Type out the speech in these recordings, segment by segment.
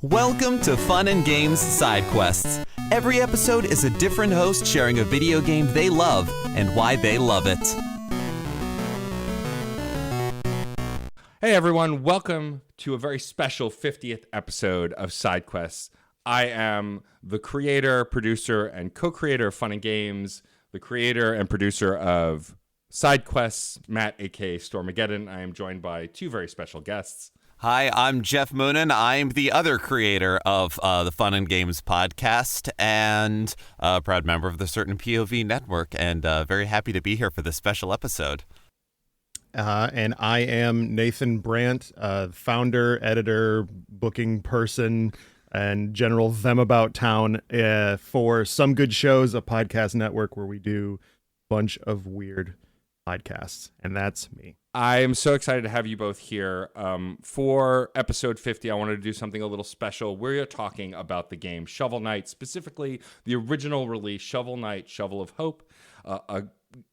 Welcome to Fun and Games Side Quests. Every episode is a different host sharing a video game they love and why they love it. Hey everyone, welcome to a very special 50th episode of Side Quests. I am the creator, producer, and co-creator of Fun and Games, the creator and producer of Side Quests, Matt, aka Stormageddon. I am joined by two very special guests. Hi, I'm Geoff Moonen. I'm the other creator of the Fun and Games podcast and a proud member of the Certain POV Network, and very happy to be here for this special episode. And I am Nathan Brandt, founder, editor, booking person, and general them about town for Some Good Shows, a podcast network where we do a bunch of weird podcasts. And that's me. I am so excited to have you both here. For episode 50, I wanted to do something a little special. We're talking about the game Shovel Knight, specifically the original release, Shovel Knight, Shovel of Hope, a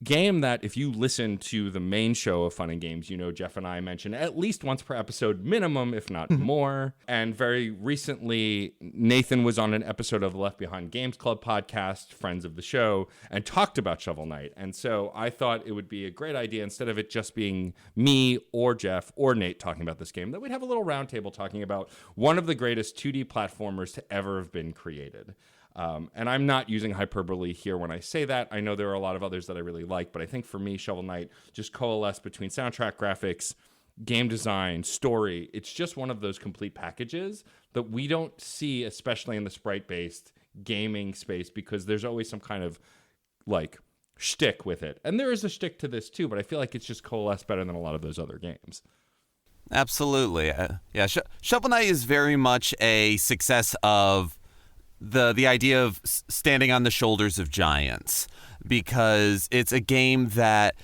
game that if you listen to the main show of Fun and Games, you know Geoff and I mention at least once per episode minimum, if not more. And very recently, Nathan was on an episode of the Left Behind Games Club podcast, friends of the show, and talked about Shovel Knight. And so I thought it would be a great idea, instead of it just being me or Geoff or Nate talking about this game, that we'd have a little roundtable talking about one of the greatest 2D platformers to ever have been created. And I'm not using hyperbole here when I say that. I know there are a lot of others that I really like, but I think for me, Shovel Knight just coalesced between soundtrack, graphics, game design, story. It's just one of those complete packages that we don't see, especially in the sprite-based gaming space, because there's always some kind of like shtick with it. And there is a shtick to this too, but I feel like it's just coalesced better than a lot of those other games. Absolutely. Shovel Knight is very much a success of the idea of standing on the shoulders of giants, because it's a game that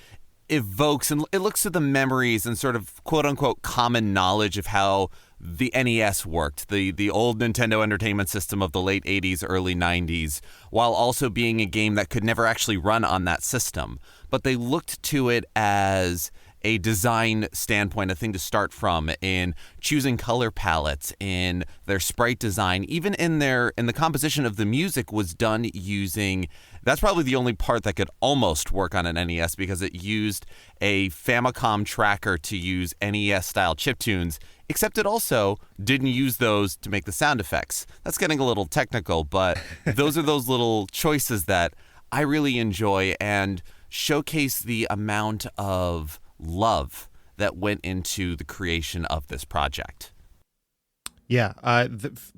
evokes and it looks to the memories and sort of quote unquote common knowledge of how the NES worked, the old Nintendo Entertainment System of the late 80s, early 90s, while also being a game that could never actually run on that system. But they looked to it as a design standpoint, a thing to start from in choosing color palettes, in their sprite design, even in the composition of the music was done using, that's probably the only part that could almost work on an NES, because it used a Famicom tracker to use NES style chiptunes, except it also didn't use those to make the sound effects. That's getting a little technical, but those are those little choices that I really enjoy and showcase the amount of love that went into the creation of this project. Yeah,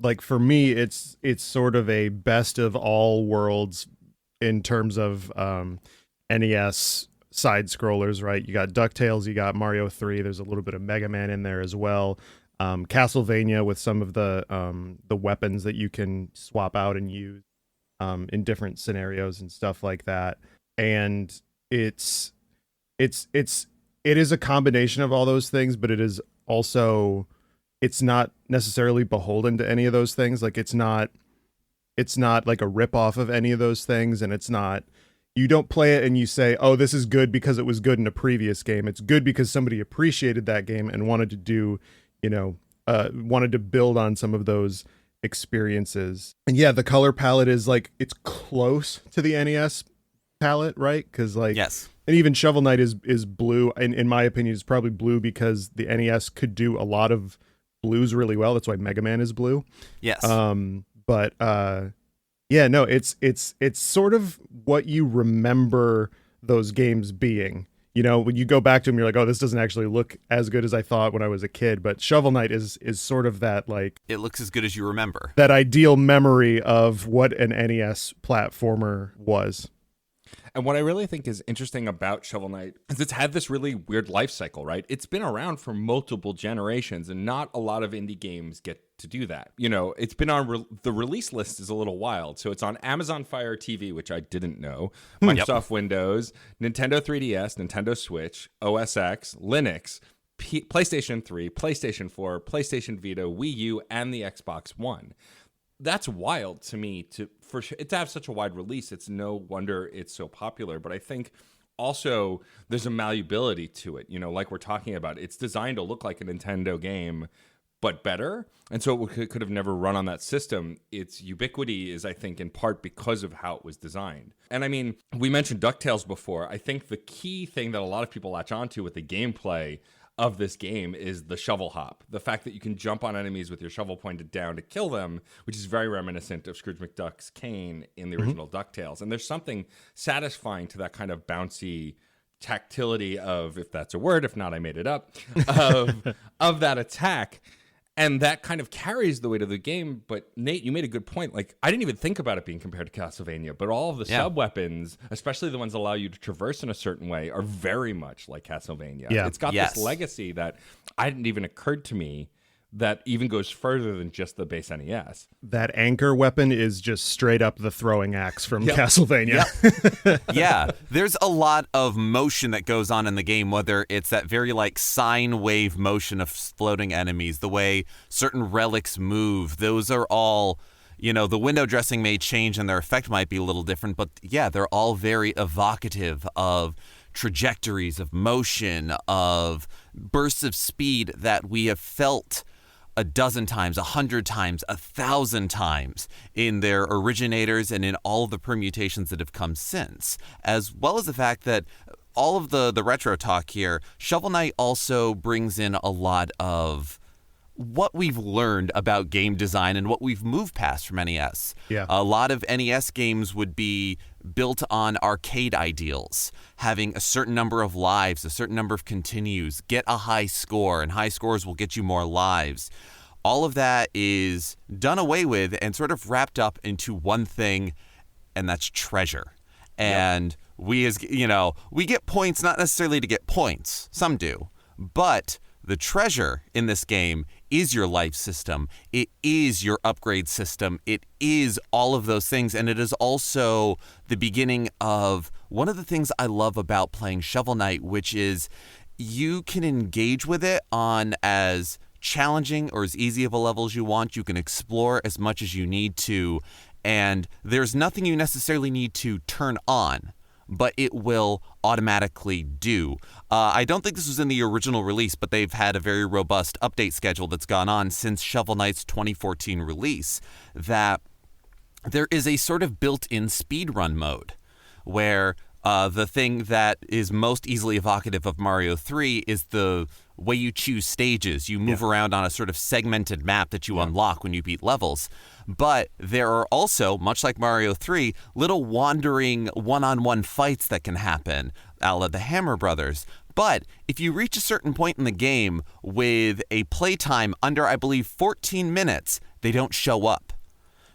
like for me, it's sort of a best of all worlds in terms of NES side scrollers, right? You got DuckTales, you got Mario 3. There's a little bit of Mega Man in there as well. Castlevania with some of the weapons that you can swap out and use in different scenarios and stuff like that. And it is a combination of all those things, but it is also, it's not necessarily beholden to any of those things. Like it's not like a ripoff of any of those things. And it's not, you don't play it and you say, oh, this is good because it was good in a previous game. It's good because somebody appreciated that game and wanted to do, wanted to build on some of those experiences. And yeah, the color palette is like, it's close to the NES palette, right? Because like, yes. And even Shovel Knight is blue, and in my opinion, is probably blue because the NES could do a lot of blues really well. That's why Mega Man is blue. Yes. Yeah, no, it's sort of what you remember those games being. You know, when you go back to them, you're like, oh, this doesn't actually look as good as I thought when I was a kid. But Shovel Knight is sort of that, like, it looks as good as you remember. That ideal memory of what an NES platformer was. And what I really think is interesting about Shovel Knight is it's had this really weird life cycle, right? It's been around for multiple generations, and not a lot of indie games get to do that. You know, it's been on the release list is a little wild. So it's on Amazon Fire TV, which I didn't know, Microsoft Windows, Nintendo 3DS, Nintendo Switch, OS X, Linux, PlayStation 3, PlayStation 4, PlayStation Vita, Wii U, and the Xbox One. That's wild to me to have such a wide release. It's no wonder it's so popular. But I think also there's a malleability to it. You know, like we're talking about, it's designed to look like a Nintendo game, but better. And so it could have never run on that system. Its ubiquity is, I think, in part because of how it was designed. And I mean, we mentioned DuckTales before. I think the key thing that a lot of people latch onto with the gameplay of this game is the shovel hop. The fact that you can jump on enemies with your shovel pointed down to kill them, which is very reminiscent of Scrooge McDuck's cane in the original DuckTales. And there's something satisfying to that kind of bouncy tactility of, if that's a word, if not, I made it up, of that attack. And that kind of carries the weight of the game. But Nate, you made a good point. Like, I didn't even think about it being compared to Castlevania, but all of the sub-weapons, especially the ones that allow you to traverse in a certain way, are very much like Castlevania. Yeah. It's got this legacy that I didn't even occurred to me that even goes further than just the base NES. That anchor weapon is just straight up the throwing axe from Castlevania. Yeah, there's a lot of motion that goes on in the game, whether it's that very like sine wave motion of floating enemies, the way certain relics move. Those are all, you know, the window dressing may change and their effect might be a little different, but yeah, they're all very evocative of trajectories of motion, of bursts of speed that we have felt a dozen times, 100 times, 1,000 times in their originators and in all of the permutations that have come since, as well as the fact that all of the retro talk here, Shovel Knight also brings in a lot of what we've learned about game design and what we've moved past from NES. Yeah. A lot of NES games would be built on arcade ideals, having a certain number of lives, a certain number of continues, get a high score, and high scores will get you more lives. All of that is done away with and sort of wrapped up into one thing, and that's treasure. And we, as you know, we get points not necessarily to get points. Some do. But the treasure in this game is your life system. It is your upgrade system. It is all of those things. And it is also the beginning of one of the things I love about playing Shovel Knight, which is you can engage with it on as challenging or as easy of a level as you want. You can explore as much as you need to. And there's nothing you necessarily need to turn on, but it will automatically do. I don't think this was in the original release, but they've had a very robust update schedule that's gone on since Shovel Knight's 2014 release, that there is a sort of built-in speedrun mode where the thing that is most easily evocative of Mario 3 is the way you choose stages. You move around on a sort of segmented map that you unlock when you beat levels. But there are also, much like Mario 3, little wandering one-on-one fights that can happen, a la the Hammer Brothers. But if you reach a certain point in the game with a playtime under, I believe, 14 minutes, they don't show up.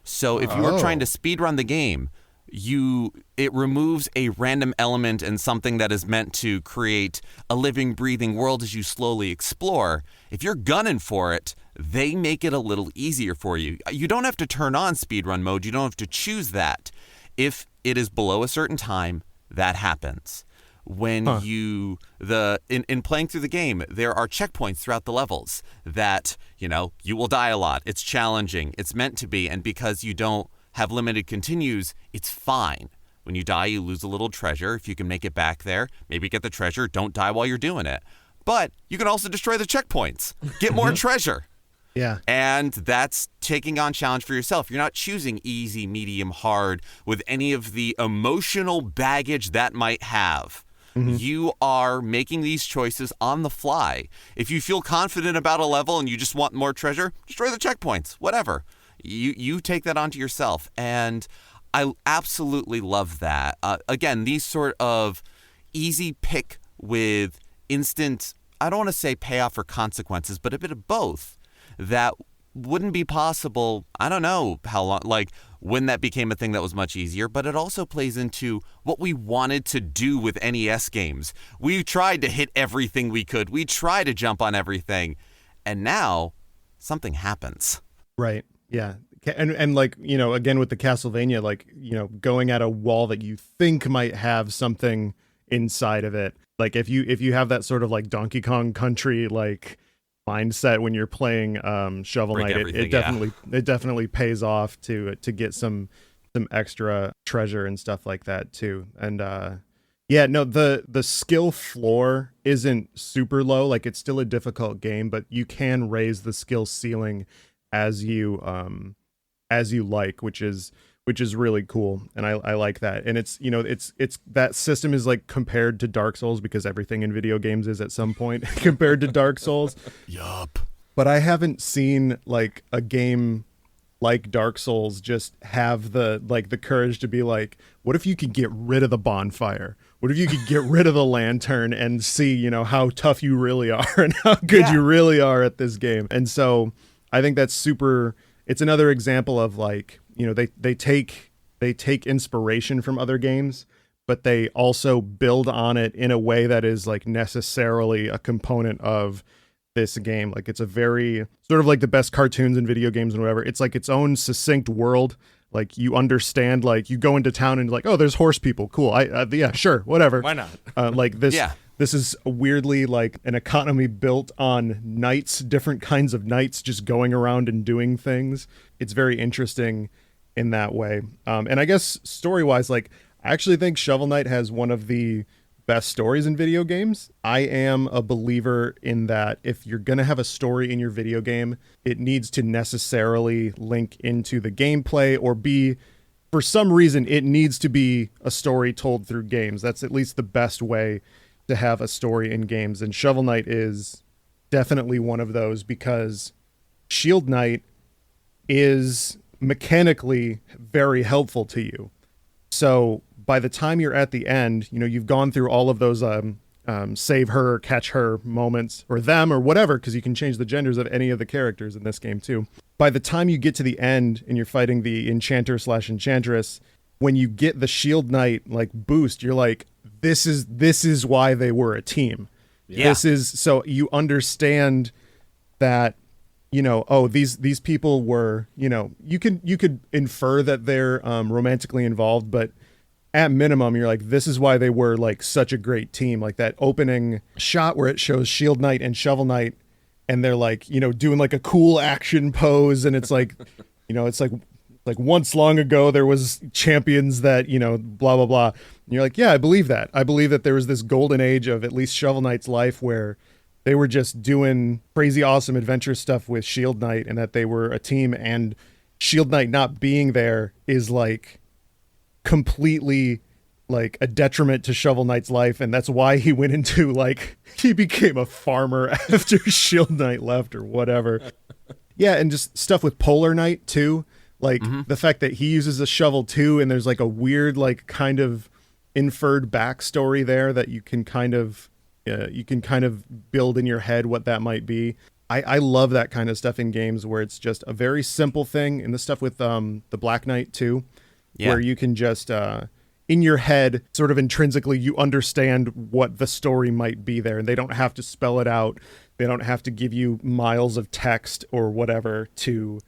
So if you are trying to speedrun the game, it removes a random element and something that is meant to create a living, breathing world as you slowly explore. If you're gunning for it, they make it a little easier for you. You don't have to turn on speedrun mode. You don't have to choose that. If it is below a certain time, that happens. When in playing through the game, there are checkpoints throughout the levels that, you will die a lot. It's challenging. It's meant to be. And because you don't have limited continues, it's fine. When you die, you lose a little treasure. If you can make it back there, maybe get the treasure. Don't die while you're doing it. But you can also destroy the checkpoints. Get more treasure. Yeah. And that's taking on challenge for yourself. You're not choosing easy, medium, hard with any of the emotional baggage that might have. Mm-hmm. You are making these choices on the fly. If you feel confident about a level and you just want more treasure, destroy the checkpoints, whatever. You take that onto yourself. And I absolutely love that. Again, these sort of easy pick with instant, I don't want to say payoff or consequences, but a bit of both that wouldn't be possible. I don't know how long, when that became a thing that was much easier, but it also plays into what we wanted to do with NES games. We tried to hit everything we could. We tried to jump on everything. And now something happens. Right. Yeah. And again, with the Castlevania, going at a wall that you think might have something inside of it. Like if you have that sort of like Donkey Kong Country, mindset when you're playing Shovel Knight, it definitely pays off to get some extra treasure and stuff like that too. And Yeah, no, the skill floor isn't super low. Like, it's still a difficult game, but you can raise the skill ceiling as you like, which is really cool. And I like that. And it's, it's that system is like compared to Dark Souls, because everything in video games is at some point compared to Dark Souls. Yup. But I haven't seen like a game like Dark Souls just have the courage to be like, what if you could get rid of the bonfire? What if you could get rid of the lantern and see, how tough you really are and how good you really are at this game? And so I think that's super. It's another example of like, they take inspiration from other games, but they also build on it in a way that is like necessarily a component of this game. Like, it's a very sort of like the best cartoons and video games and whatever. It's like its own succinct world. Like, you understand, like, you go into town and like, oh, there's horse people. Cool. Yeah, sure. Whatever. Why not? Like this, this is weirdly like an economy built on knights, different kinds of knights just going around and doing things. It's very interesting in that way. And I guess story-wise, like, I actually think Shovel Knight has one of the best stories in video games. I am a believer in that if you're going to have a story in your video game, it needs to necessarily link into the gameplay, or be, for some reason, it needs to be a story told through games. That's at least the best way to have a story in games. And Shovel Knight is definitely one of those, because Shield Knight is mechanically very helpful to you. So by the time you're at the end, you've gone through all of those save her, catch her moments, or them, or whatever, because you can change the genders of any of the characters in this game too. By the time you get to the end and you're fighting the enchanter/enchantress, when you get the Shield Knight like boost, you're like, this is why they were a team. Yeah. This is, so you understand that, these people were, you could infer that they're romantically involved, but at minimum, you're like, this is why they were like such a great team. Like that opening shot where it shows Shield Knight and Shovel Knight, and they're like, doing like a cool action pose, and it's like, it's like once long ago there was champions that, blah blah blah. And you're like, yeah, I believe that. I believe that there was this golden age of at least Shovel Knight's life where they were just doing crazy awesome adventure stuff with Shield Knight, and that they were a team, and Shield Knight not being there is like completely like a detriment to Shovel Knight's life, and that's why he went into like, he became a farmer after Shield Knight left or whatever. Yeah, and just stuff with Polar Knight too, like the fact that he uses a shovel too, and there's like a weird like kind of inferred backstory there that you can kind of build in your head what that might be. I love that kind of stuff in games where it's just a very simple thing, and the stuff with the Black Knight too. Yeah. Where you can just, in your head, sort of intrinsically, you understand what the story might be there, and they don't have to spell it out. They don't have to give you miles of text or whatever to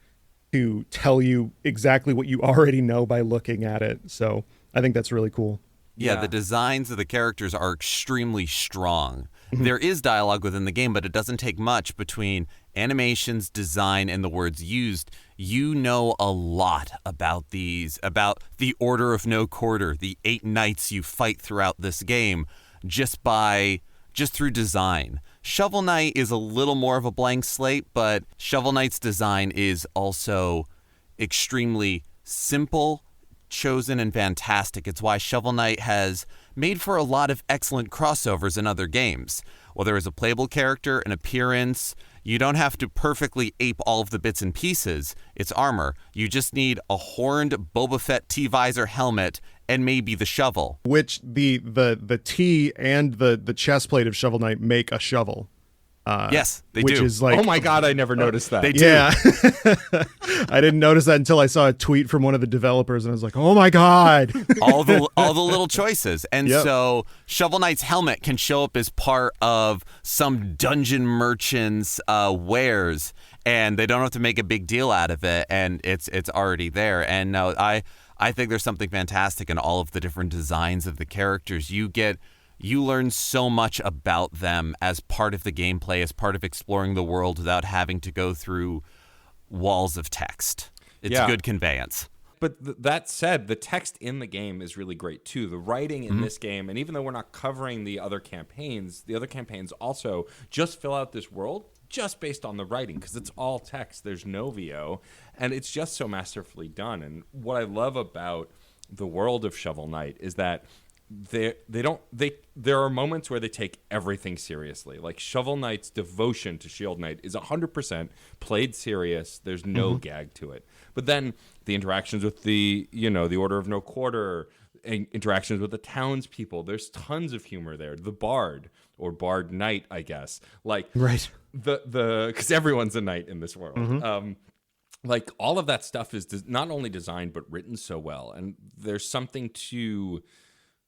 tell you exactly what you already know by looking at it. So I think that's really cool. Yeah, the designs of the characters are extremely strong. There is dialogue within the game, but it doesn't take much between animations, design, and the words used. You know a lot about these, about the Order of No Quarter, the 8 knights you fight throughout this game, just through design. Shovel Knight is a little more of a blank slate, but Shovel Knight's design is also extremely simple, chosen, and fantastic. It's why Shovel Knight has made for a lot of excellent crossovers in other games. Whether as a playable character, an appearance, you don't have to perfectly ape all of the bits and pieces. It's armor. You just need a horned Boba Fett T-visor helmet and maybe the shovel. Which the T and the chest plate of Shovel Knight make a shovel. Yes, they which do. Is like, oh my God, I never noticed that. They do. Yeah. I didn't notice that until I saw a tweet from one of the developers, and I was like, oh my God. all the little choices. And so Shovel Knight's helmet can show up as part of some dungeon merchant's wares, and they don't have to make a big deal out of it, and it's already there. And no, I think there's something fantastic in all of the different designs of the characters. You learn so much about them as part of the gameplay, as part of exploring the world without having to go through walls of text. It's a good conveyance. that said, the text in the game is really great too. The writing in this game, and even though we're not covering the other campaigns also just fill out this world just based on the writing, because it's all text. There's no VO, and it's just so masterfully done. And what I love about the world of Shovel Knight is that there are moments where they take everything seriously. Like Shovel Knight's devotion to Shield Knight is 100% played serious. There's no gag to it. But then the interactions with the Order of No Quarter, interactions with the townspeople, there's tons of humor there. The Bard, or Bard Knight, I guess. Like, right. Because everyone's a knight in this world. Like, all of that stuff is not only designed but written so well. And there's something to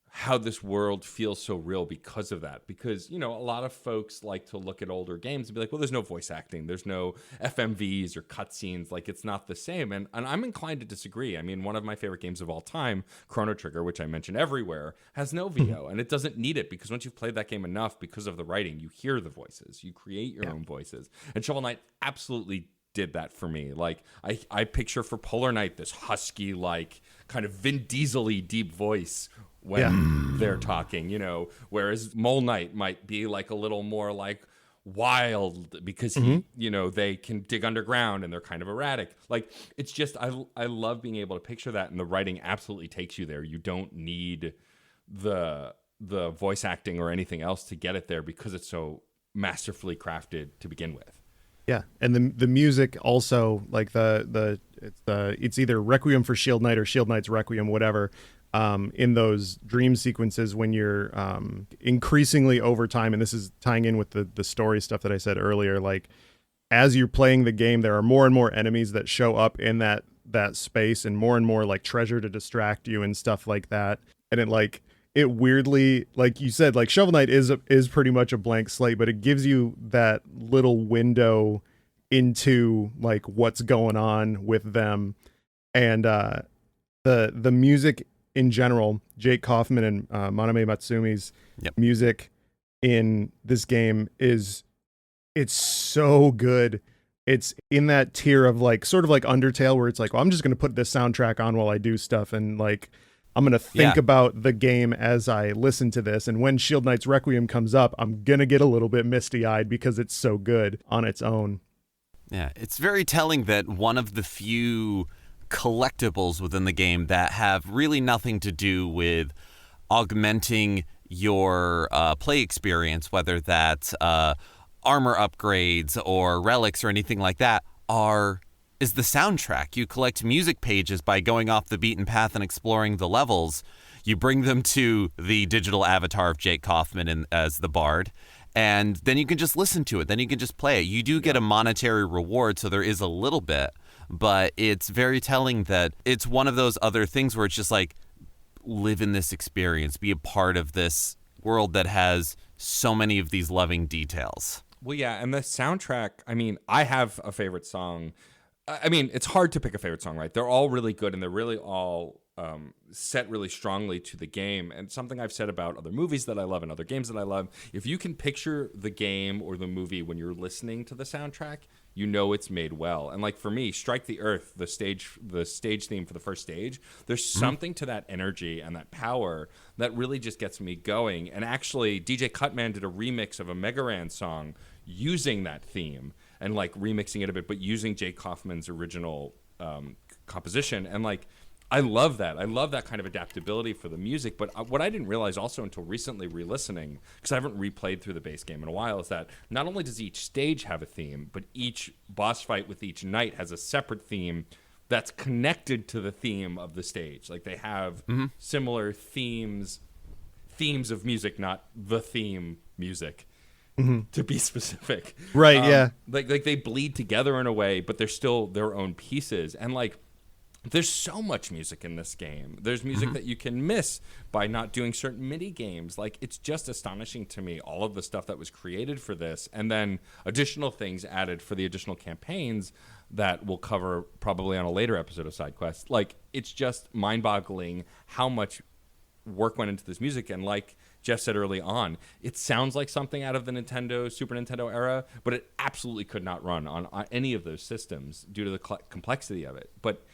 how this world feels so real because of that. Because, a lot of folks like to look at older games and be like, well, there's no voice acting, there's no FMVs or cutscenes, like it's not the same. And I'm inclined to disagree. I mean, one of my favorite games of all time, Chrono Trigger, which I mentioned everywhere, has no VO, and it doesn't need it, because once you've played that game enough, because of the writing, you hear the voices, you create your own voices. And Shovel Knight absolutely did that for me. Like, I picture for Polar Knight this husky, like kind of Vin Diesel-y deep voice when they're talking, whereas Mole Knight might be like a little more like wild, because he, they can dig underground and they're kind of erratic. Like, it's just, I love being able to picture that, and the writing absolutely takes you there. You don't need the voice acting or anything else to get it there, because it's so masterfully crafted to begin with. Yeah, and the music also, like it's either Requiem for Shield Knight or Shield Knight's Requiem, whatever. In those dream sequences, when you're increasingly over time, and this is tying in with the story stuff that I said earlier, like as you're playing the game, there are more and more enemies that show up in that space, and more like treasure to distract you and stuff like that. And it weirdly, like you said, like Shovel Knight is pretty much a blank slate, but it gives you that little window into like what's going on with them. And the music in general, Jake Kaufman and Maname Matsumi's music in this game it's so good. It's in that tier of like sort of like Undertale, where it's like, well, I'm just going to put this soundtrack on while I do stuff, and like I'm going to think about the game as I listen to this. And when Shield Knight's Requiem comes up, I'm going to get a little bit misty-eyed because it's so good on its own. Yeah, it's very telling that one of the few collectibles within the game that have really nothing to do with augmenting your play experience, whether that's armor upgrades or relics or anything like that, is the soundtrack. You collect music pages by going off the beaten path and exploring the levels. You bring them to the digital avatar of Jake Kaufman as the Bard, and then you can just listen to it. Then you can just play it. You do get a monetary reward, so there is a little bit, but it's very telling that it's one of those other things where it's just like, live in this experience, be a part of this world that has so many of these loving details. Well, yeah, and the soundtrack, I mean, I have a favorite song. I mean, it's hard to pick a favorite song, right? They're all really good, and they're really all set really strongly to the game. And something I've said about other movies that I love and other games that I love, if you can picture the game or the movie when you're listening to the soundtrack, you know it's made well. And like for me, Strike the Earth, the stage theme for the first stage, there's something to that energy and that power that really just gets me going. And actually, DJ Cutman did a remix of a Mega Ran song using that theme and like remixing it a bit, but using Jake Kaufman's original composition. And like, I love that. I love that kind of adaptability for the music. But what I didn't realize also until recently re-listening, because I haven't replayed through the base game in a while, is that not only does each stage have a theme, but each boss fight with each knight has a separate theme that's connected to the theme of the stage. Like they have similar themes of music, not the theme music. To be specific, right? Yeah, like they bleed together in a way, but they're still their own pieces. And like, there's so much music in this game. There's music that you can miss by not doing certain mini games. Like, it's just astonishing to me, all of the stuff that was created for this, and then additional things added for the additional campaigns that we'll cover probably on a later episode of SideQuest. Like, it's just mind-boggling how much work went into this music. And like Geoff said early on, it sounds like something out of the Super Nintendo era, but it absolutely could not run on any of those systems due to the complexity of it. But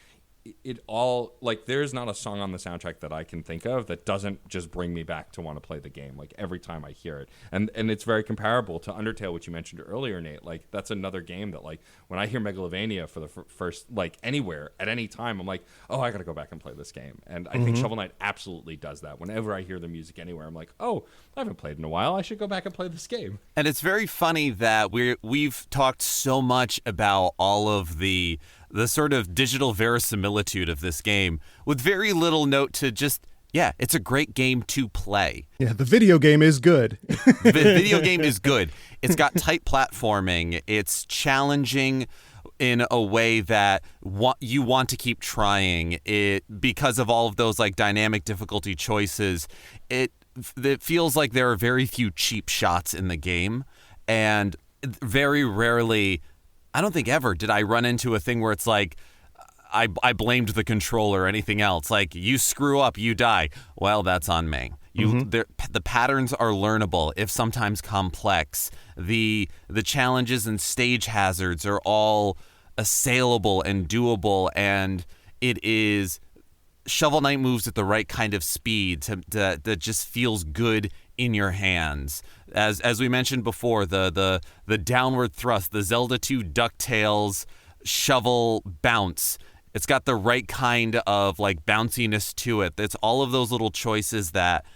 it all, like, there's not a song on the soundtrack that I can think of that doesn't just bring me back to want to play the game, like, every time I hear it. And it's very comparable to Undertale, which you mentioned earlier, Nate. Like, that's another game that, like, when I hear Megalovania for the first, like, anywhere at any time, I'm like, oh, I gotta go back and play this game. And I think Shovel Knight absolutely does that. Whenever I hear the music anywhere, I'm like, oh, I haven't played in a while, I should go back and play this game. And it's very funny that we've talked so much about all of the sort of digital verisimilitude of this game with very little note to just, yeah, it's a great game to play. Yeah, the video game is good. The video game is good. It's got tight platforming. It's challenging in a way that you want to keep trying it because of all of those like dynamic difficulty choices. It feels like there are very few cheap shots in the game, and very rarely, I don't think ever did I run into a thing where it's like I blamed the controller or anything else. Like, you screw up, you die. Well, that's on me. The patterns are learnable, if sometimes complex. The challenges and stage hazards are all assailable and doable, and it is Shovel Knight moves at the right kind of speed that just feels good in your hands. As we mentioned before, the downward thrust, the Zelda 2 DuckTales shovel bounce. It's got the right kind of like bounciness to it. It's all of those little choices that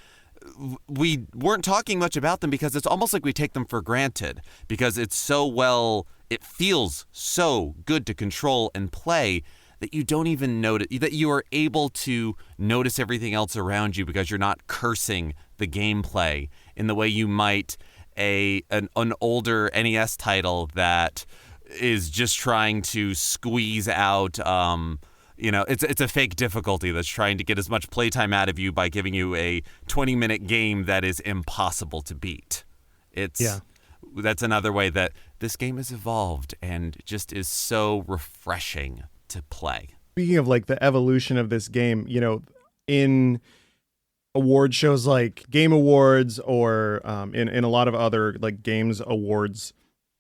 we weren't talking much about them because it's almost like we take them for granted because it feels so good to control and play that you don't even notice, that you are able to notice everything else around you because you're not cursing the gameplay in the way you might an older NES title that is just trying to squeeze out, it's a fake difficulty that's trying to get as much playtime out of you by giving you a 20-minute game that is impossible to beat. That's another way that this game has evolved and just is so refreshing to play. Speaking of like the evolution of this game, in award shows like Game Awards or in a lot of other like games awards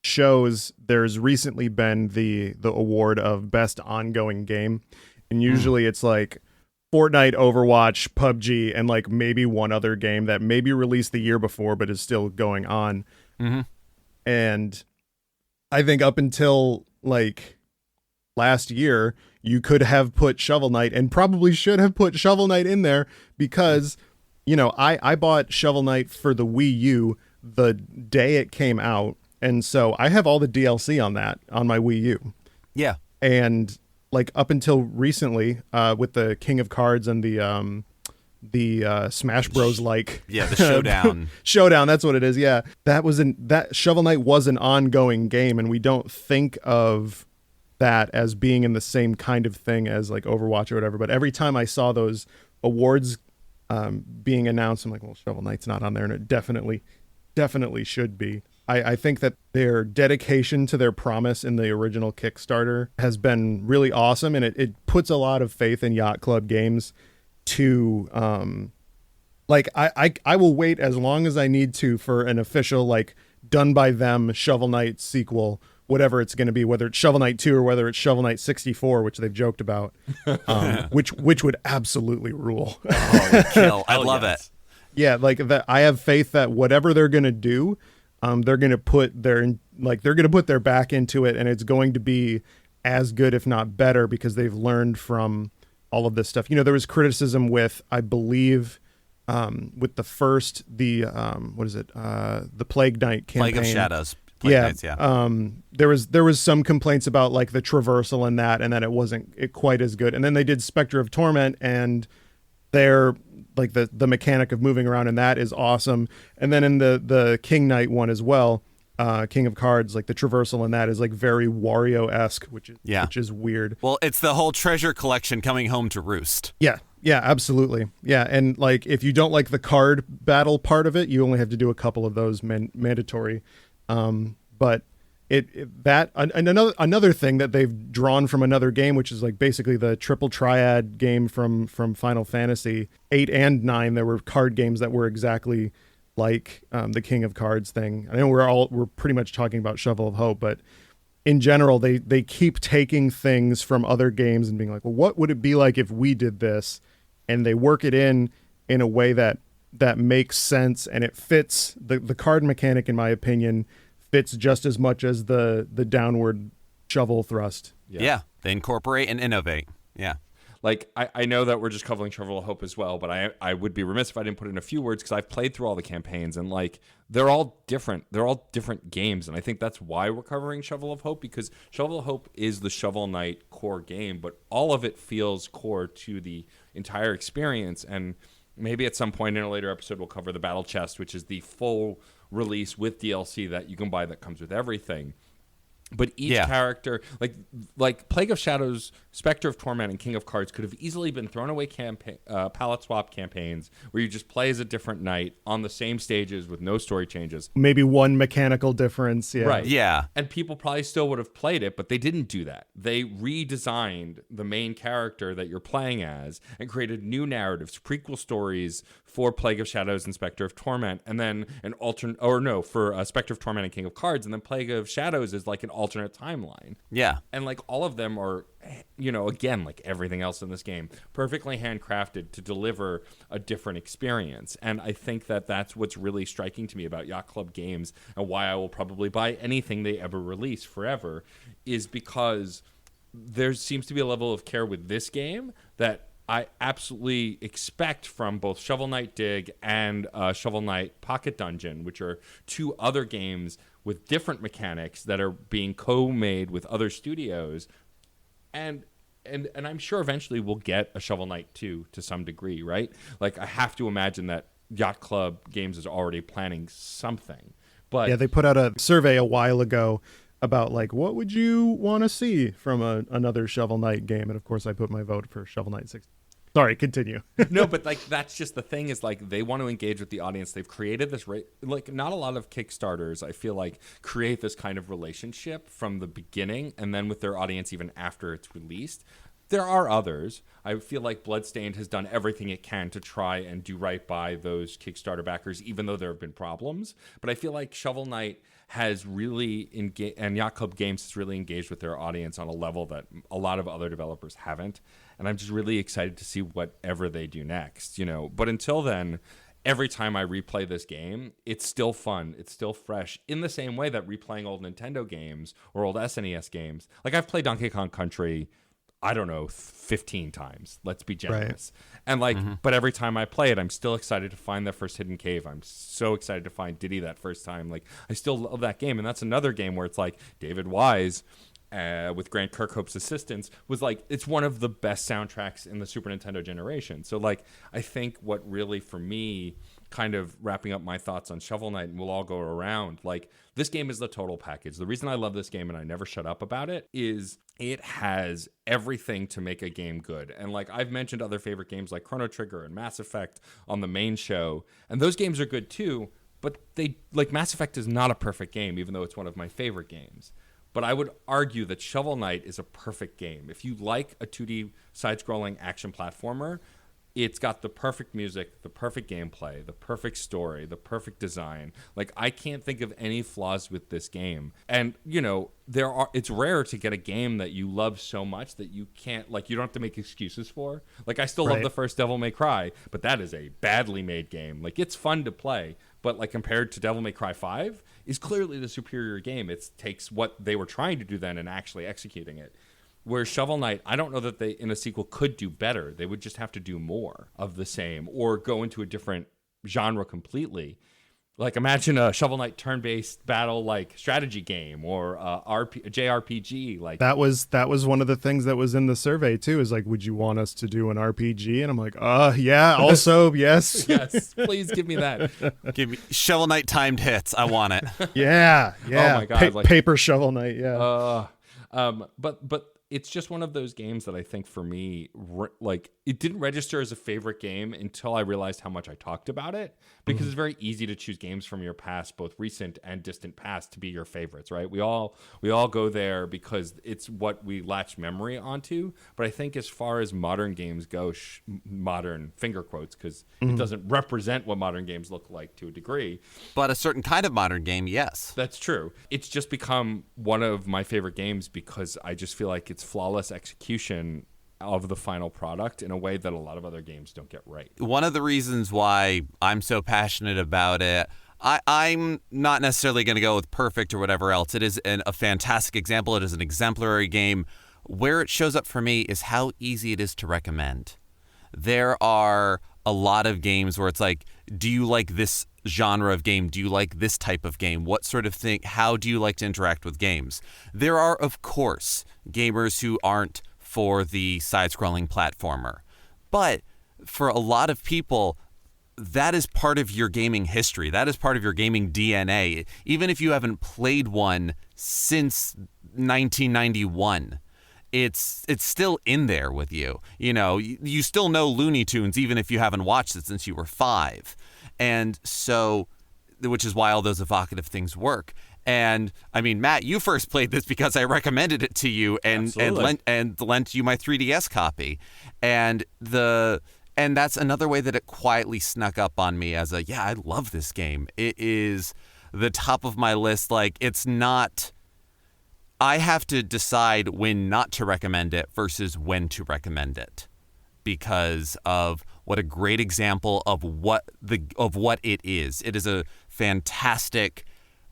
shows, there's recently been the award of best ongoing game, and usually it's like Fortnite, Overwatch, PUBG, and like maybe one other game that maybe released the year before but is still going on. And I think up until like last year, you could have put Shovel Knight, and probably should have put Shovel Knight in there because, I bought Shovel Knight for the Wii U the day it came out, and so I have all the DLC on my Wii U. Yeah. And like up until recently, with the King of Cards and the Smash Bros the showdown, that's what it is. Yeah. That Shovel Knight was an ongoing game, and we don't think of that as being in the same kind of thing as like Overwatch or whatever. But every time I saw those awards being announced, I'm like, well, Shovel Knight's not on there, and it definitely should be. I think that their dedication to their promise in the original Kickstarter has been really awesome, and it puts a lot of faith in Yacht Club Games to I will wait as long as I need to for an official like done by them Shovel Knight sequel, whatever it's going to be, whether it's Shovel Knight 2 or whether it's Shovel Knight 64, which they've joked about, which would absolutely rule. Kill. I love it. Yeah, like that. I have faith that whatever they're going to do, they're going to put their back into it, and it's going to be as good, if not better, because they've learned from all of this stuff. There was criticism with, I believe, with the first, the Plague Knight campaign. Plague of Shadows. Nights, there was some complaints about like the traversal and that it wasn't quite as good. And then they did Spectre of Torment, and they're like the mechanic of moving around in that is awesome. And then in the King Knight one as well, King of Cards, like the traversal in that is like very Wario-esque, which is weird. Well, it's the whole treasure collection coming home to roost. Yeah, absolutely. Yeah, and like if you don't like the card battle part of it, you only have to do a couple of those mandatory. But another thing that they've drawn from another game, which is like basically the triple triad game from Final Fantasy 8 and 9. There were card games that were exactly like the King of Cards thing. I know we're pretty much talking about Shovel of Hope, but in general, they keep taking things from other games and being like, well, what would it be like if we did this? And they work it in a way that makes sense, and it fits. The card mechanic, in my opinion, fits just as much as the downward shovel thrust. Yeah, they incorporate and innovate. Yeah. Like, I know that we're just covering Shovel of Hope as well, but I would be remiss if I didn't put in a few words, because I've played through all the campaigns, and like they're all different. They're all different games, and I think that's why we're covering Shovel of Hope, because Shovel of Hope is the Shovel Knight core game, but all of it feels core to the entire experience. And maybe at some point in a later episode we'll cover the Battle Chest, which is the full release with DLC that you can buy that comes with everything. But each character, like Plague of Shadows, Spectre of Torment, and King of Cards could have easily been thrown away palette swap campaigns where you just play as a different knight on the same stages with no story changes. Maybe one mechanical difference. Yeah. Right. Yeah. And people probably still would have played it, but they didn't do that. They redesigned the main character that you're playing as and created new narratives, prequel stories for Plague of Shadows and Spectre of Torment, and then for Spectre of Torment and King of Cards, and then Plague of Shadows is like an alternate timeline. Yeah. And like all of them are, again, like everything else in this game, perfectly handcrafted to deliver a different experience. And I think that that's what's really striking to me about Yacht Club Games, and why I will probably buy anything they ever release forever, is because there seems to be a level of care with this game that I absolutely expect from both Shovel Knight Dig and Shovel Knight Pocket Dungeon, which are two other games with different mechanics that are being co-made with other studios. And I'm sure eventually we'll get a Shovel Knight 2 to some degree, right? Like, I have to imagine that Yacht Club Games is already planning something. But yeah, they put out a survey a while ago about like, what would you want to see from another Shovel Knight game? And of course I put my vote for Shovel Knight 6. Sorry, continue. No, but like that's just the thing, is like they want to engage with the audience. They've created this like not a lot of Kickstarters, I feel like, create this kind of relationship from the beginning and then with their audience even after it's released. There are others. I feel like Bloodstained has done everything it can to try and do right by those Kickstarter backers, even though there have been problems. But I feel like Shovel Knight has really engaged, and Yacht Club Games has really engaged with their audience on a level that a lot of other developers haven't. And I'm just really excited to see whatever they do next, But until then, every time I replay this game, it's still fun. It's still fresh, in the same way that replaying old Nintendo games or old SNES games. Like, I've played Donkey Kong Country, I don't know, 15 times. Let's be generous. Right. And but every time I play it, I'm still excited to find that first hidden cave. I'm so excited to find Diddy that first time. Like, I still love that game. And that's another game where it's like David Wise, with Grant Kirkhope's assistance, was like, it's one of the best soundtracks in the Super Nintendo generation. So like, I think what really, for me, kind of wrapping up my thoughts on Shovel Knight, and we'll all go around, like, this game is the total package. The reason I love this game, and I never shut up about it, is it has everything to make a game good. And like, I've mentioned other favorite games like Chrono Trigger and Mass Effect on the main show, and those games are good too, but Mass Effect is not a perfect game, even though it's one of my favorite games. But I would argue that Shovel Knight is a perfect game. If you like a 2D side-scrolling action platformer, it's got the perfect music, the perfect gameplay, the perfect story, the perfect design. Like, I can't think of any flaws with this game. And, it's rare to get a game that you love so much that you can't, like, you don't have to make excuses for. Like, I still love the first Devil May Cry, but that is a badly made game. Like, it's fun to play, but like, compared to Devil May Cry 5, is clearly the superior game. It takes what they were trying to do then and actually executing it. Whereas Shovel Knight, I don't know that they, in a sequel, could do better. They would just have to do more of the same or go into a different genre completely. Like, imagine a Shovel Knight turn-based battle, like, strategy game or JRPG. Like, that was one of the things that was in the survey too. Is like, would you want us to do an RPG? And I'm like, yeah. Also, yes, yes. Please give me that. Give me Shovel Knight timed hits. I want it. yeah. Oh my god! Paper Shovel Knight. Yeah. But it's just one of those games that I think for me, like, it didn't register as a favorite game until I realized how much I talked about it, because it's very easy to choose games from your past, both recent and distant past, to be your favorites, right? We all go there because it's what we latch memory onto. But I think as far as modern games go, modern finger quotes, because it doesn't represent what modern games look like to a degree. But a certain kind of modern game, yes. That's true. It's just become one of my favorite games because I just feel like it's flawless execution of the final product in a way that a lot of other games don't get right. One of the reasons why I'm so passionate about it, I'm not necessarily going to go with perfect or whatever else. It is a fantastic example. It is an exemplary game. Where it shows up for me is how easy it is to recommend. There are a lot of games where it's like, do you like this genre of game? Do you like this type of game? What sort of thing? How do you like to interact with games? There are, of course, gamers who aren't for the side-scrolling platformer. But for a lot of people, that is part of your gaming history. That is part of your gaming DNA. Even if you haven't played one since 1991, it's still in there with you. You know, you still know Looney Tunes even if you haven't watched it since you were 5. And so, which is why all those evocative things work. And I mean, Matt, you first played this because I recommended it to you and lent you my 3DS copy. And that's another way that it quietly snuck up on me as I love this game. It is the top of my list. Like, it's not, I have to decide when not to recommend it versus when to recommend it because of what a great example of what it is. It is a fantastic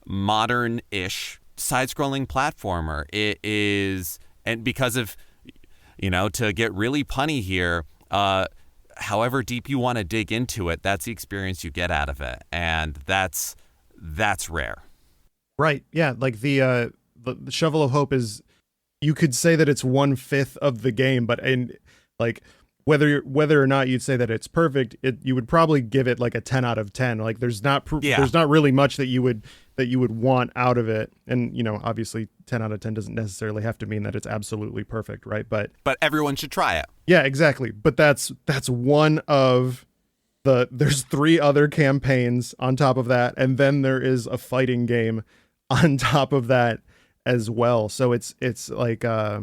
modern-ish side-scrolling platformer. It is, and because of, to get really punny here, however deep you want to dig into it, that's the experience you get out of it, and that's rare. Right. Yeah. Like the Shovel of Hope is, you could say that it's 1/5 of the game, but whether or not you'd say that it's perfect, you would probably give it like a 10 out of 10. Like there's not really much that you would want out of it. And, obviously 10 out of 10 doesn't necessarily have to mean that it's absolutely perfect, right? But everyone should try it. Yeah, exactly. But that's one of there's 3 other campaigns on top of that, and then there is a fighting game on top of that as well. So it's like I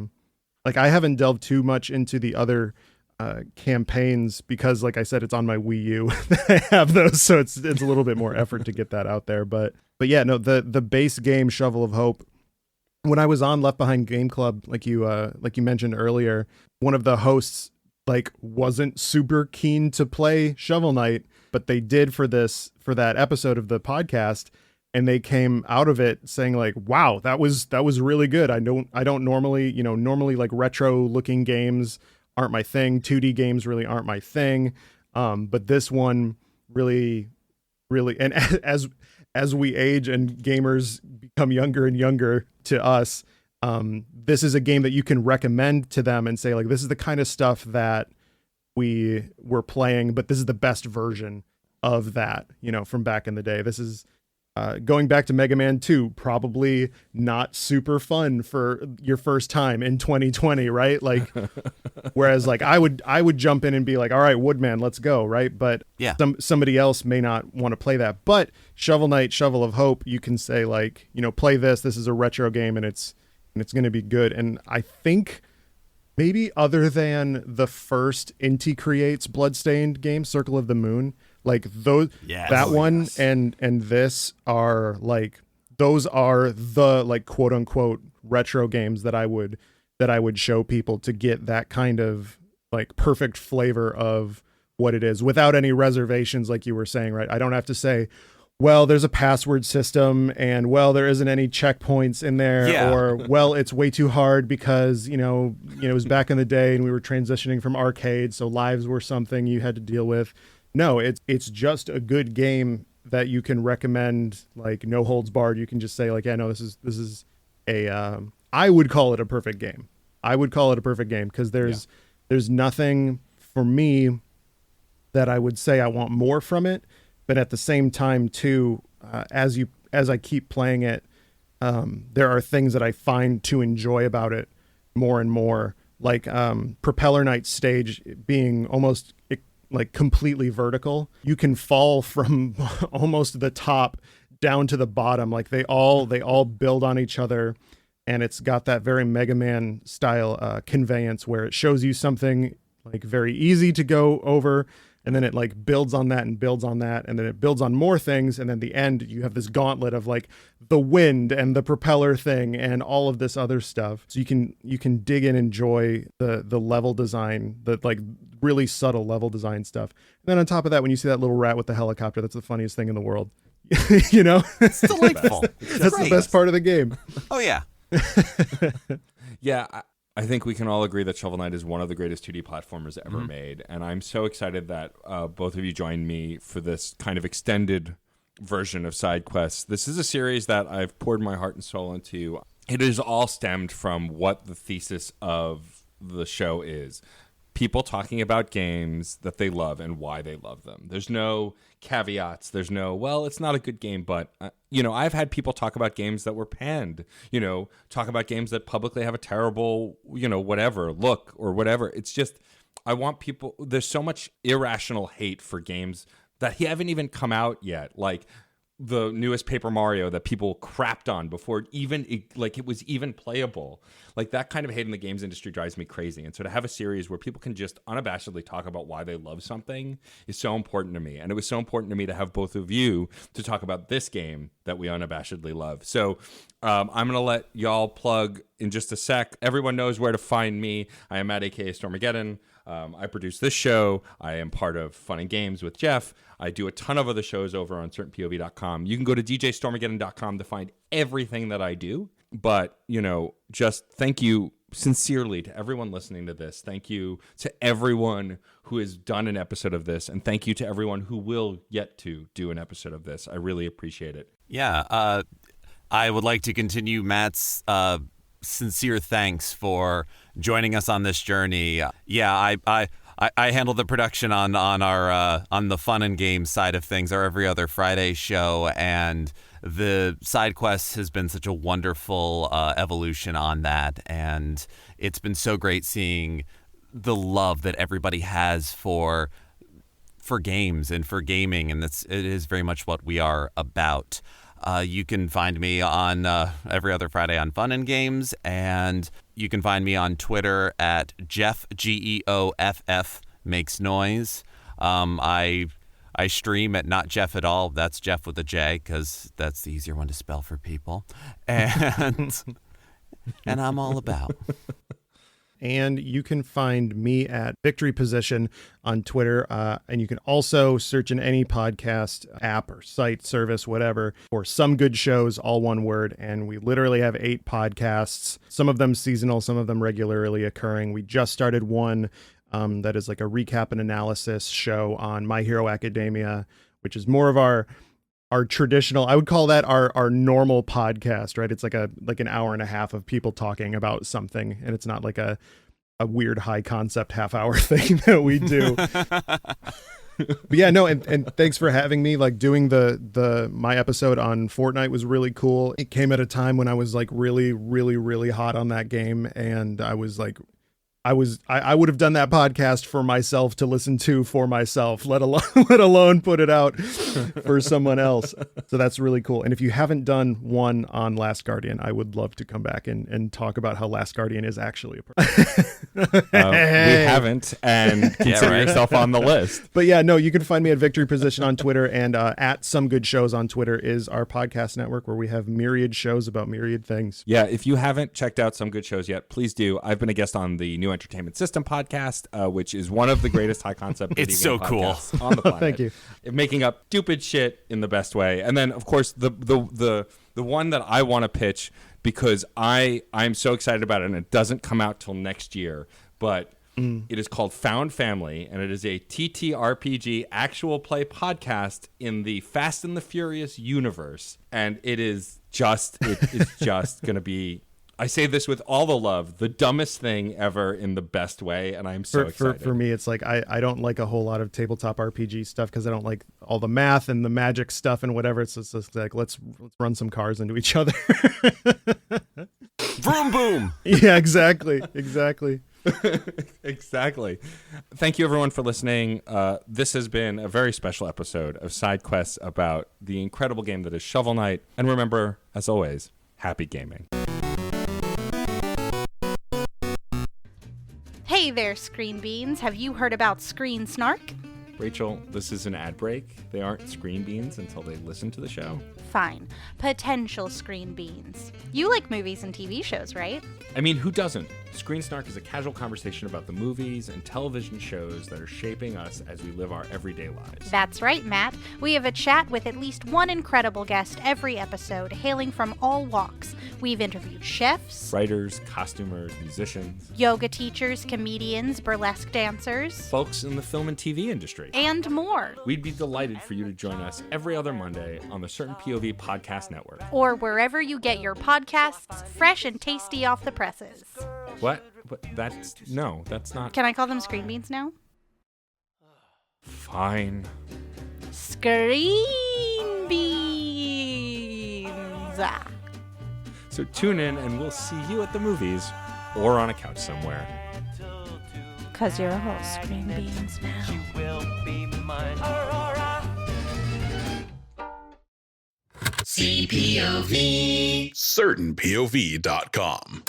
haven't delved too much into the other campaigns because, like I said, it's on my Wii U. I have those, so it's a little bit more effort to get that out there. But yeah, no, the base game Shovel of Hope. When I was on Left Behind Game Club, like you mentioned earlier, one of the hosts wasn't super keen to play Shovel Knight, but they did for that episode of the podcast, and they came out of it saying like, "Wow, that was really good." I don't normally like retro looking games aren't my thing. 2D games really aren't my thing. But this one really, and as we age and gamers become younger and younger to us, this is a game that you can recommend to them and say like, this is the kind of stuff that we were playing, but this is the best version of that, from back in the day. This is going back to Mega Man 2, probably not super fun for your first time in 2020, right? Like, whereas like I would jump in and be like, all right, Woodman, let's go, right? But yeah, somebody else may not want to play that. But Shovel Knight, Shovel of Hope, you can say like, play this. This is a retro game, and it's going to be good. And I think maybe other than the first Inti Creates Bloodstained game, Circle of the Moon, like those, that one and this are like, those are the like quote unquote retro games that I would show people to get that kind of like perfect flavor of what it is without any reservations, like you were saying, right? I don't have to say, well, there's a password system, and well, there isn't any checkpoints in there, or well, it's way too hard because it was back in the day and we were transitioning from arcade, so lives were something you had to deal with. No, it's just a good game that you can recommend, like no holds barred. You can just say like, yeah, no, this is a I would call it a perfect game. I would call it a perfect game because there's nothing for me that I would say I want more from it. But at the same time, too, as I keep playing it, there are things that I find to enjoy about it more and more, like Propeller Knight's stage being almost like completely vertical. You can fall from almost the top down to the bottom. Like they all build on each other, and it's got that very Mega Man style conveyance where it shows you something like very easy to go over, and then it like builds on that and builds on that, and then it builds on more things, and then the end you have this gauntlet of like the wind and the propeller thing and all of this other stuff. So you can dig in and enjoy the level design, the like really subtle level design stuff. And then on top of that, when you see that little rat with the helicopter, that's the funniest thing in the world. You know, It's delightful. that's the best part of the game. Oh yeah. Yeah, I think we can all agree that Shovel Knight is one of the greatest 2D platformers ever made, and I'm so excited that both of you joined me for this kind of extended version of Side Quests. This is a series that I've poured my heart and soul into. It is all stemmed from what the thesis of the show is. People talking about games that they love and why they love them. There's no caveats. There's no, well, it's not a good game, but, I've had people talk about games that were panned, talk about games that publicly have a terrible, whatever look or whatever. It's just, I want people, there's so much irrational hate for games that haven't even come out yet. Like, the newest Paper Mario that people crapped on before it was even playable. Like, that kind of hate in the games industry drives me crazy. And so to have a series where people can just unabashedly talk about why they love something is so important to me. And it was so important to me to have both of you to talk about this game that we unabashedly love. So I'm going to let y'all plug in just a sec. Everyone knows where to find me. I am at aka Stormageddon. I produce this show. I am part of Fun and Games with Geoff. I do a ton of other shows over on certainpov.com. You can go to djstormageddon.com to find everything that I do. But, just thank you sincerely to everyone listening to this. Thank you to everyone who has done an episode of this. And thank you to everyone who will yet to do an episode of this. I really appreciate it. Yeah. I would like to continue Matt's sincere thanks for joining us on this journey. Yeah, I handle the production on our on the Fun and Games side of things, our every other Friday show, and the Side Quest has been such a wonderful evolution on that, and it's been so great seeing the love that everybody has for games and for gaming, and it is very much what we are about. You can find me on every other Friday on Fun and Games, and you can find me on Twitter at Geoff, Geoff makes noise. I stream at Not Geoff at All. That's Geoff with a J, because that's the easier one to spell for people. And I'm all about. And you can find me at Victory Position on Twitter. And you can also search in any podcast app or site, service, whatever, for Some Good Shows, all one word. And we literally have 8 podcasts, some of them seasonal, some of them regularly occurring. We just started one that is like a recap and analysis show on My Hero Academia, which is more of our traditional, I would call that our normal podcast, right? It's like an hour and a half of people talking about something, and it's not like a weird high concept half hour thing that we do. But yeah, no, and thanks for having me. Like, doing my episode on Fortnite was really cool. It came at a time when I was like really, really, really hot on that game, and I was like, I would have done that podcast for myself to listen to for myself, let alone put it out for someone else. So that's really cool. And if you haven't done one on Last Guardian, I would love to come back and talk about how Last Guardian is actually a person. We haven't, and consider yourself on the list. But yeah, no, you can find me at Victory Position on Twitter, and at Some Good Shows on Twitter is our podcast network where we have myriad shows about myriad things. Yeah, if you haven't checked out Some Good Shows yet, please do. I've been a guest on the New Entertainment System podcast, which is one of the greatest high concept video It's so game cool podcasts on the planet. Thank you. Making up stupid shit in the best way. And then, of course, the one that I want to pitch, because I'm so excited about it, and it doesn't come out till next year, but it is called Found Family, and it is a TTRPG actual play podcast in the Fast and the Furious universe. And it's just going to be, I say this with all the love, the dumbest thing ever in the best way, and I'm so excited. For me, it's like I don't like a whole lot of tabletop RPG stuff because I don't like all the math and the magic stuff and whatever. It's just like, let's run some cars into each other. Boom, boom. Yeah, exactly. Exactly. Thank you, everyone, for listening. This has been a very special episode of Side Quests about the incredible game that is Shovel Knight. And remember, as always, happy gaming. Hey there, Screen Beans. Have you heard about Screen Snark? Rachel, this is an ad break. They aren't screen beans until they listen to the show. Fine. Potential Screen Beans. You like movies and TV shows, right? I mean, who doesn't? Screen Snark is a casual conversation about the movies and television shows that are shaping us as we live our everyday lives. That's right, Matt. We have a chat with at least one incredible guest every episode, hailing from all walks. We've interviewed chefs, Writers, costumers, musicians, yoga teachers, comedians, burlesque dancers, folks in the film and TV industry, and more. We'd be delighted for you to join us every other Monday on the Certain POV Podcast Network. Or wherever you get your podcasts, fresh and tasty off the presses. What? But that's not. Can I call them Screen Beans now? Fine. Screen Beans. So tune in and we'll see you at the movies or on a couch somewhere. 'Cause you're all Screen Beans now. She will be mine. CPOV. CertainPOV.com.